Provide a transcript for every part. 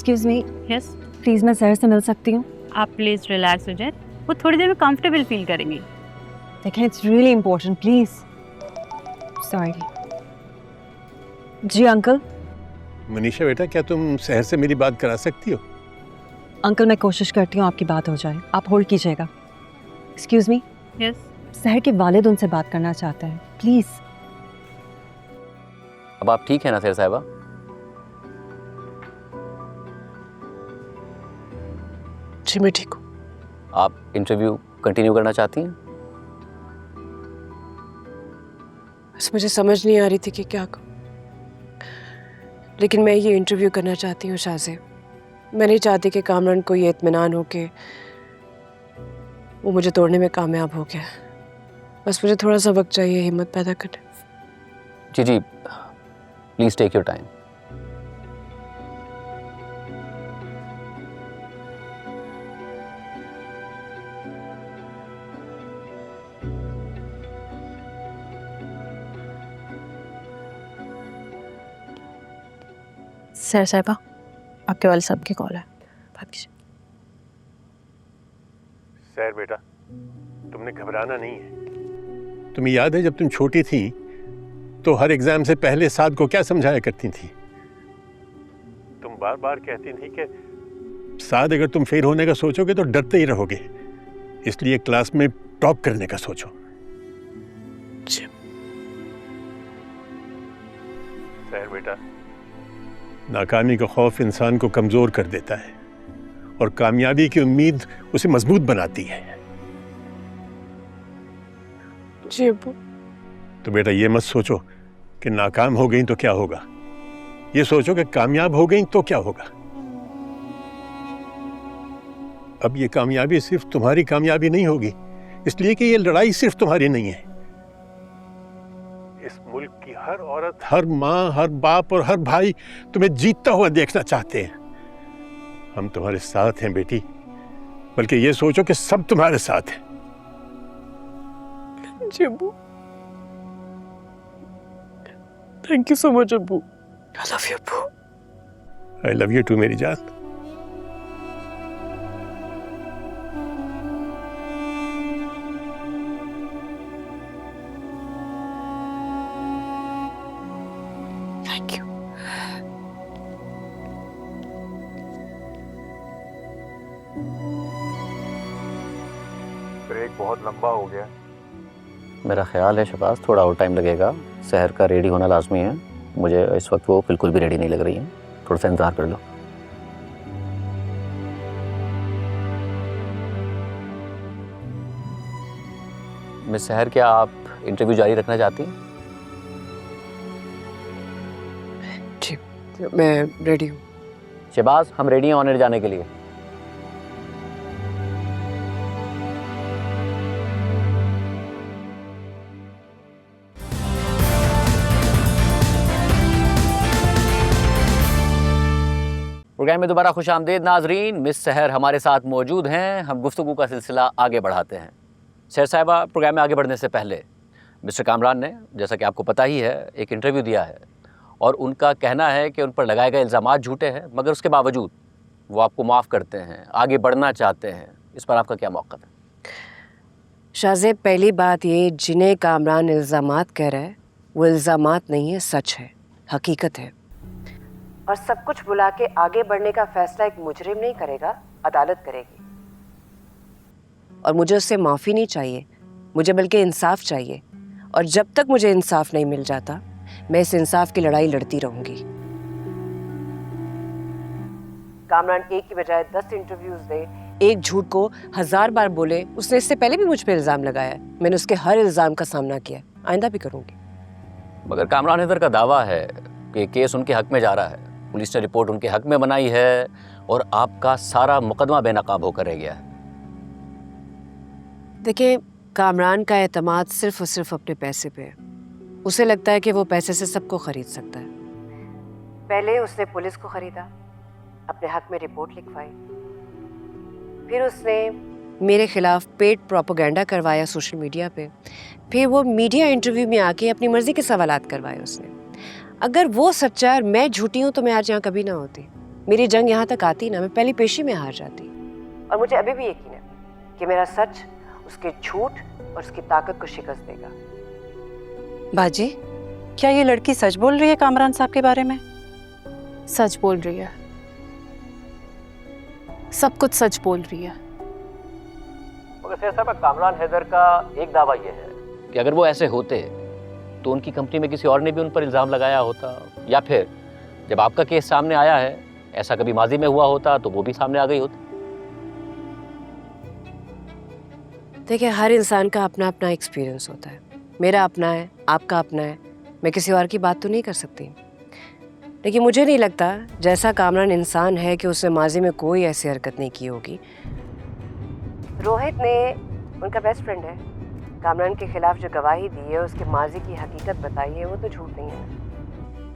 Excuse me, yes, please मैं sir से मिल सकती हूँ? आप प्लीज रिलैक्स हो जाए, वो थोड़ी देर में कंफर्टेबल फील करेंगे। देखें, it's really important, please. Sorry. जी अंकल। मनीषा बेटा, क्या तुम शहर से मेरी बात करा सकती हो? अंकल मैं कोशिश करती हूँ आपकी बात हो जाए, आप होल्ड कीजिएगा। एक्सक्यूज मी, यस, सहर के वालिद उनसे बात करना चाहते हैं, प्लीज। अब आप ठीक है ना सहर साहिबा? जी मैं ठीक हूँ। आप इंटरव्यू कंटिन्यू करना चाहती हैं? बस मुझे समझ नहीं आ रही थी कि क्या कहूँ, लेकिन मैं ये इंटरव्यू करना चाहती हूँ शाहज़ेब। मैं नहीं चाहती कि कामरान को ये इत्मीनान हो कि वो मुझे तोड़ने में कामयाब हो गया। बस मुझे थोड़ा सा वक्त चाहिए हिम्मत पैदा करने। जी जी, please take your time. Sir साहिबा, आपके वाले साहब की कॉल है, बात कीजिए। सैर बेटा, तुमने घबराना नहीं है। तुम्हें याद है जब तुम छोटी थी तो हर एग्जाम से पहले साद को क्या समझाया करती थी? तुम बार बार कहती थी कि साद, अगर तुम फेल होने का सोचोगे तो डरते ही रहोगे, इसलिए क्लास में टॉप करने का सोचो। सैर बेटा, नाकामी का खौफ इंसान को कमजोर कर देता है और कामयाबी की उम्मीद उसे मजबूत बनाती है। जी अब्बू। तो बेटा ये मत सोचो कि नाकाम हो गई तो क्या होगा, ये सोचो कि कामयाब हो गई तो क्या होगा। अब ये कामयाबी सिर्फ तुम्हारी कामयाबी नहीं होगी, इसलिए कि ये लड़ाई सिर्फ तुम्हारी नहीं है। इस मुल्क की हर औरत, हर माँ, हर बाप और हर भाई तुम्हें जीतता हुआ देखना चाहते हैं। हम तुम्हारे साथ हैं बेटी, बल्कि ये सोचो कि सब तुम्हारे साथ हैं। जी अब्बू, थैंक यू सो मच अब्बू। आई लव यू अब्बू। आई लव यू टू मेरी जान। Thank you. ब्रेक बहुत लंबा हो गया। मेरा ख्याल है शहबाज, थोड़ा और टाइम लगेगा। सहर का रेडी होना लाजमी है। मुझे इस वक्त वो बिल्कुल भी रेडी नहीं लग रही है, थोड़ा सा इंतजार कर लो। मिस सहर, क्या आप इंटरव्यू जारी रखना चाहती हैं? जी मैं रेडी हूँ। शहबाज, हम रेडी हैं ऑन एयर जाने के लिए। प्रोग्राम में दोबारा खुश आमदीद नाजरीन। मिस सहर हमारे साथ मौजूद हैं। हम गुफ्तगू का सिलसिला आगे बढ़ाते हैं। सहर साहिबा, प्रोग्राम में आगे बढ़ने से पहले मिस्टर कामरान ने, जैसा कि आपको पता ही है, एक इंटरव्यू दिया है और उनका कहना है कि उन पर लगाए गए इल्ज़ामात झूठे हैं, मगर उसके बावजूद वो आपको माफ़ करते हैं, आगे बढ़ना चाहते हैं। इस पर आपका क्या मौक़िफ़ है? शाहज़ेब, पहली बात ये, जिन्हें कामरान इल्ज़ामात कह रहा है वो इल्ज़ामात नहीं है, सच है, हकीकत है। और सब कुछ भुला के आगे बढ़ने का फैसला एक मुजरिम नहीं करेगा, अदालत करेगी। और मुझे उससे माफ़ी नहीं चाहिए, मुझे बल्कि इंसाफ चाहिए। और जब तक मुझे इंसाफ नहीं मिल जाता, मैं इस इंसाफ की लड़ाई लड़ती रहूंगी। कामरान एक की बजाय 10 इंटरव्यूज दे, एक झूठ को 1000 बार बोले। उसने इससे पहले भी मुझ पे इल्ज़ाम लगाया है, मैंने उसके हर इल्ज़ाम का सामना किया, आइंदा भी करूंगी। मगर कामरान हैदर का दावा है कि केस उनके हक में जा रहा है, पुलिस ने रिपोर्ट उनके हक में बनाई है और आपका सारा मुकदमा बेनकाब होकर रह गया है। देखिए, कामरान का एतमाद सिर्फ और सिर्फ अपने पैसे पे है। उसे लगता है कि वो पैसे से सबको खरीद सकता है। पहले उसने पुलिस को खरीदा, अपने हक में रिपोर्ट लिखवाई, फिर उसने मेरे खिलाफ पेड प्रोपेगेंडा करवाया सोशल मीडिया पे, फिर वो मीडिया इंटरव्यू में आके अपनी मर्जी के सवालात करवाए उसने। अगर वो सच्चा है और मैं झूठी हूँ तो मैं आज यहाँ कभी ना होती। मेरी जंग यहाँ तक आती ना, मैं पहली पेशी में हार जाती। और मुझे अभी भी यकीन है कि मेरा सच उसके झूठ और उसकी ताकत को शिकस्त देगा। बाजी, क्या ये लड़की सच बोल रही है कामरान साहब के बारे में? सच बोल रही है, सब कुछ सच बोल रही है। मगर शेर साहब, कामरान हैदर का एक दावा यह है कि अगर वो ऐसे होते तो उनकी कंपनी में किसी और ने भी उन पर इल्ज़ाम लगाया होता, या फिर जब आपका केस सामने आया है ऐसा कभी माजी में हुआ होता तो वो भी सामने आ गई होती। देखिए, हर इंसान का अपना अपना एक्सपीरियंस होता है। मेरा अपना है, आपका अपना है, मैं किसी और की बात तो नहीं कर सकती। लेकिन मुझे नहीं लगता जैसा कामरान इंसान है कि उसने माजी में कोई ऐसी हरकत नहीं की होगी। रोहित ने, उनका बेस्ट फ्रेंड है, कामरान के खिलाफ जो गवाही दी है, उसके माजी की हकीकत बताई है, वो तो झूठ नहीं है।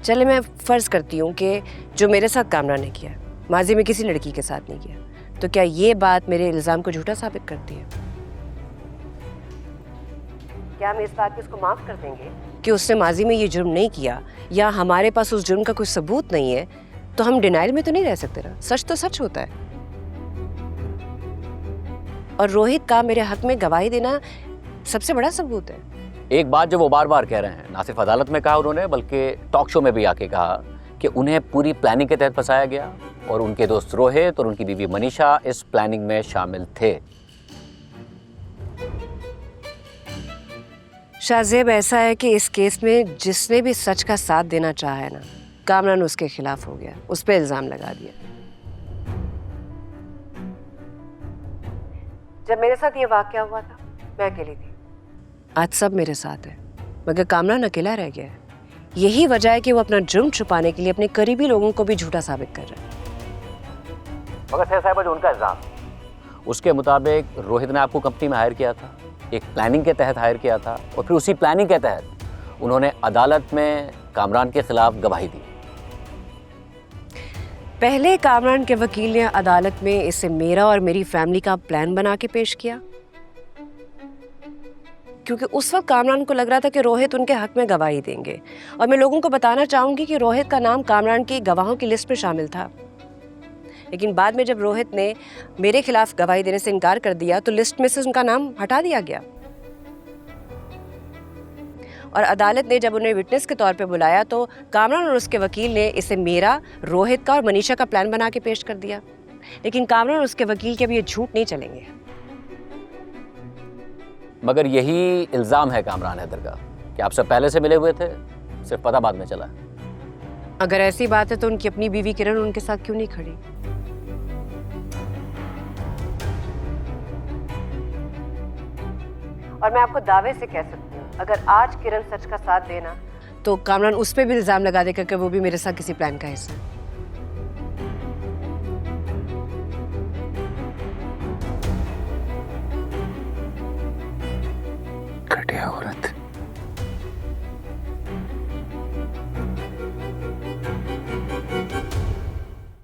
चले, मैं फ़र्ज़ करती हूँ कि जो मेरे साथ कामरान ने किया माजी में किसी लड़की के साथ नहीं किया, तो क्या ये बात मेरे इल्ज़ाम को झूठा साबित करती है? क्या हम इस बात को उसको माफ़ कर देंगे कि उसने माजी में ये जुर्म नहीं किया, या हमारे पास उस जुर्म का कोई सबूत नहीं है, तो हम डिनाइल में तो नहीं रह सकते ना। सच तो सच होता है। और रोहित का मेरे हक में गवाही देना सबसे बड़ा सबूत है। एक बात जो वो बार बार कह रहे हैं, ना सिर्फ अदालत में कहा उन्होंने, बल्कि टॉक शो में भी आके कहा कि उन्हें पूरी प्लानिंग के तहत फंसाया गया और उनके दोस्त रोहित और उनकी बीवी मनीषा इस प्लानिंग में शामिल थे। शाहजेब, ऐसा है कि इस केस में जिसने भी सच का साथ देना चाहा है ना, कामरान उसके खिलाफ हो गया, उस पर इल्ज़ाम लगा दिया। जब मेरे साथ ये वाकया हुआ था, मैं अकेली थी। आज सब मेरे साथ है, मगर कामरान अकेला रह गया है। यही वजह है कि वो अपना जुर्म छुपाने के लिए अपने करीबी लोगों को भी झूठा साबित कर रहा है। मगर शेर साहब, जो उनका इल्ज़ाम, उसके मुताबिक रोहित ने आपको कंपनी में हायर किया था, एक प्लानिंग के तहत हायर किया था, और फिर उसी प्लानिंग के तहत उन्होंने अदालत में कामरान के खिलाफ गवाही दी। पहले कामरान के वकील ने अदालत में इसे मेरा और मेरी फैमिली का प्लान बना के पेश किया, क्योंकि उस वक्त कामरान को लग रहा था कि रोहित उनके हक में गवाही देंगे। और मैं लोगों को बताना चाहूंगी कि रोहित का नाम कामरान की गवाहों की लिस्ट में शामिल था। लेकिन बाद में जब रोहित ने मेरे खिलाफ गवाही देने से इनकार कर दिया, तो लिस्ट में से उनका नाम हटा दिया गया। और अदालत ने जब उन्हें विटनेस के तौर पे बुलाया, तो कामरान और उसके वकील ने इसे मेरा, रोहित का और मनीषा का प्लान बना के पेश कर दिया। लेकिन कामरान और उसके वकील के भी ये झूठ नहीं चलेंगे। मगर यही इल्ज़ाम है कामरान हैदर का कि आप सब पहले से मिले हुए थे, सिर्फ पता बाद में चला। अगर ऐसी बात है तो उनकी अपनी बीवी किरण उनके साथ क्यों नहीं खड़ी? और मैं आपको दावे से कह सकती हूँ, अगर आज किरण सच का साथ देना, तो कामरान उस पर भी इल्ज़ाम लगा देगा कि वो भी मेरे साथ किसी प्लान का हिस्सा है।